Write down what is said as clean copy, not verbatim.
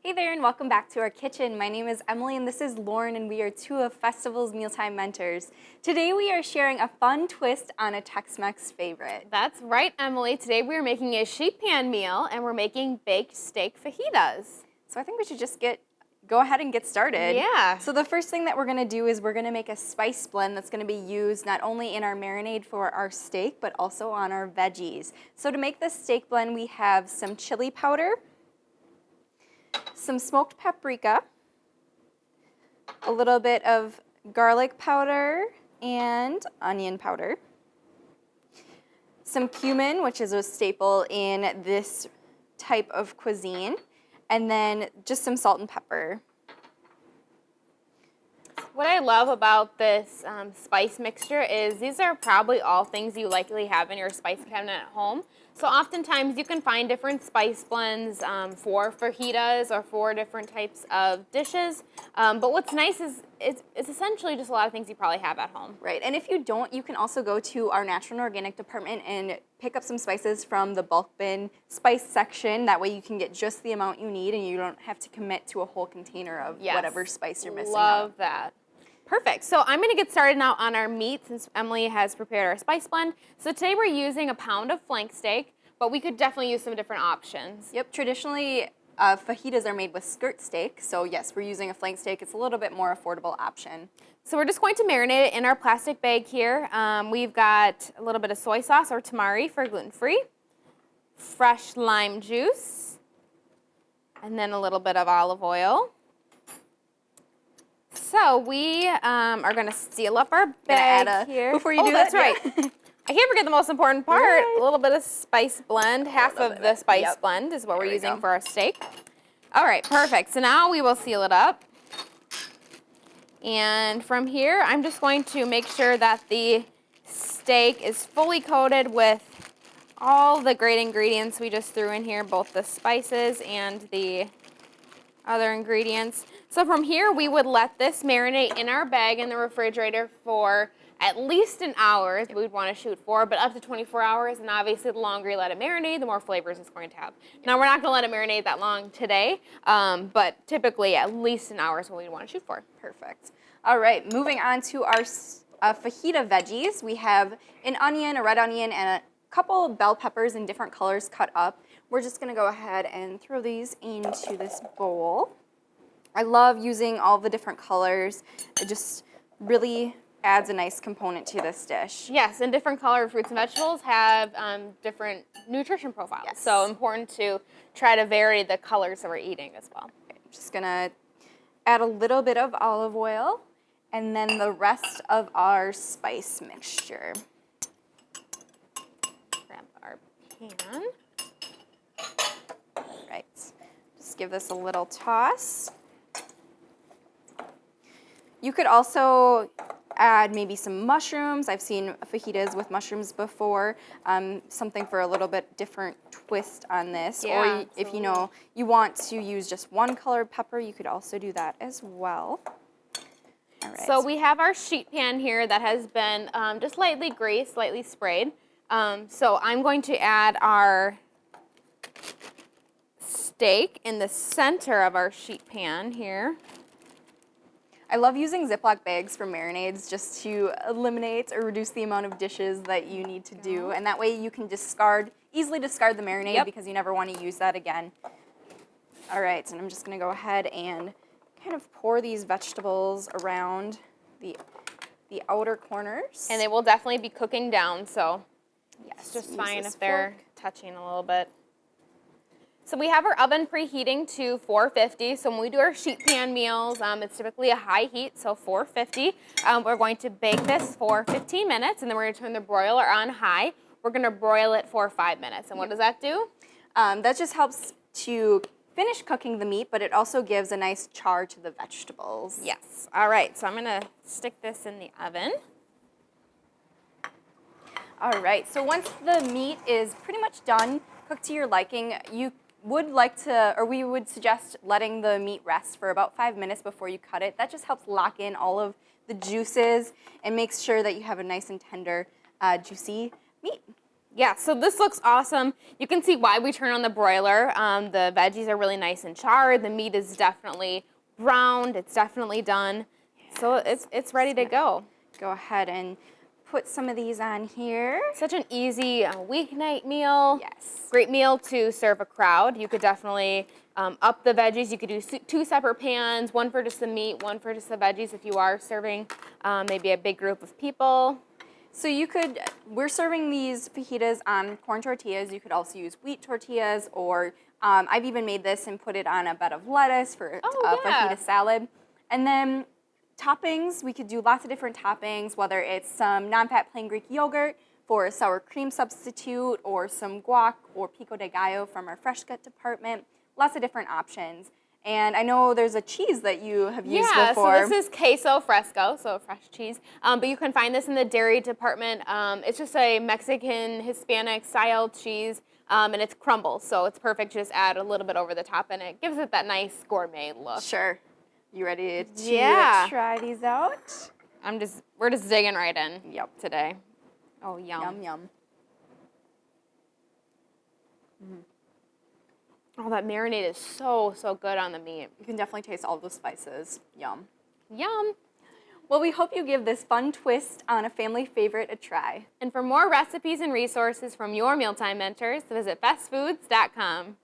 Hey there and welcome back to our kitchen. My name is Emily and this is Lauren and we are two of Festival's Mealtime Mentors. Today we are sharing a fun twist on a Tex-Mex favorite. That's right, Emily. Today we are making a sheet pan meal and we're making baked steak fajitas. So I think we should just go ahead and get started. Yeah. So the first thing that we're going to do is we're going to make a spice blend that's going to be used not only in our marinade for our steak but also on our veggies. So to make this steak blend we have some chili powder, some smoked paprika, a little bit of garlic powder and onion powder, some cumin, which is a staple in this type of cuisine, and then just some salt and pepper. What I love about this spice mixture is these are probably all things you likely have in your spice cabinet at home. So oftentimes you can find different spice blends for fajitas or for different types of dishes. But what's nice is it's essentially just a lot of things you probably have at home. Right, and if you don't, you can also go to our natural and organic department and pick up some spices from the bulk bin spice section. That way you can get just the amount you need and you don't have to commit to a whole container of whatever spice you're missing. Love that. Perfect. So I'm going to get started now on our meat since Emily has prepared our spice blend. So today we're using a pound of flank steak, but we could definitely use some different options. Yep, traditionally fajitas are made with skirt steak, so yes, we're using a flank steak. It's a little bit more affordable option. So we're just going to marinate it in our plastic bag here. We've got a little bit of soy sauce or tamari for gluten-free, fresh lime juice, and then a little bit of olive oil. So we are going to seal up our bag here. Before you do that's that, right. I can't forget the most important part, a little bit of spice blend. Half of the spice blend is what we're using for our steak. All right, perfect. So now we will seal it up. And from here, I'm just going to make sure that the steak is fully coated with all the great ingredients we just threw in here, both the spices and the other ingredients. So from here, we would let this marinate in our bag in the refrigerator for at least an hour is what we'd want to shoot for, but up to 24 hours, and obviously the longer you let it marinate, the more flavors it's going to have. Now, we're not going to let it marinate that long today, but typically at least an hour is what we'd want to shoot for. Perfect. All right, moving on to our fajita veggies. We have an onion, a red onion, and a couple bell peppers in different colors cut up. We're just going to go ahead and throw these into this bowl. I love using all the different colors. It just really adds a nice component to this dish. Yes, and different colored fruits and vegetables have different nutrition profiles. Yes. So important to try to vary the colors that we're eating as well. Okay, I'm just gonna add a little bit of olive oil and then the rest of our spice mixture. Grab our pan. All right, just give this a little toss. You could also add maybe some mushrooms. I've seen fajitas with mushrooms before. Something for a little bit different twist on this. Yeah, or if you want to use just one colored pepper, you could also do that as well. All right. So we have our sheet pan here that has been just lightly greased, lightly sprayed. So I'm going to add our steak in the center of our sheet pan here. I love using Ziploc bags for marinades just to eliminate or reduce the amount of dishes that you need to do. And that way you can easily discard the marinade because you never want to use that again. All right, so I'm just going to go ahead and kind of pour these vegetables around the outer corners. And they will definitely be cooking down, so yes, it's just fine if they're touching a little bit. So we have our oven preheating to 450. So when we do our sheet pan meals, it's typically a high heat, so 450. We're going to bake this for 15 minutes, and then we're going to turn the broiler on high. We're going to broil it for 5 minutes. And what does that do? That just helps to finish cooking the meat, but it also gives a nice char to the vegetables. Yes. All right, so I'm going to stick this in the oven. All right, so once the meat is pretty much done, cooked to your liking, we would suggest letting the meat rest for about 5 minutes before you cut it. That just helps lock in all of the juices and makes sure that you have a nice and tender, juicy meat. Yeah, so this looks awesome. You can see why we turn on the broiler. The veggies are really nice and charred. The meat is definitely browned. It's definitely done. Yes. So it's ready to go. Go ahead and put some of these on here. Such an easy weeknight meal. Yes. Great meal to serve a crowd. You could definitely up the veggies. You could do 2 separate pans, one for just the meat, one for just the veggies if you are serving maybe a big group of people. So we're serving these fajitas on corn tortillas. You could also use wheat tortillas, or I've even made this and put it on a bed of lettuce for fajita salad. And then toppings, we could do lots of different toppings, whether it's some non-fat plain Greek yogurt for a sour cream substitute, or some guac or pico de gallo from our fresh cut department. Lots of different options. And I know there's a cheese that you have used before. Yeah, so this is queso fresco, so fresh cheese. But you can find this in the dairy department. It's just a Mexican, Hispanic style cheese, and it's crumbles, so it's perfect to just add a little bit over the top, and it gives it that nice gourmet look. Sure. You ready to try these out? We're just digging right in. Yep. Today. Oh, yum. Yum, yum. Mm. Oh, that marinade is so, so good on the meat. You can definitely taste all the spices. Yum. Yum. Well, we hope you give this fun twist on a family favorite a try. And for more recipes and resources from your mealtime mentors, visit bestfoods.com.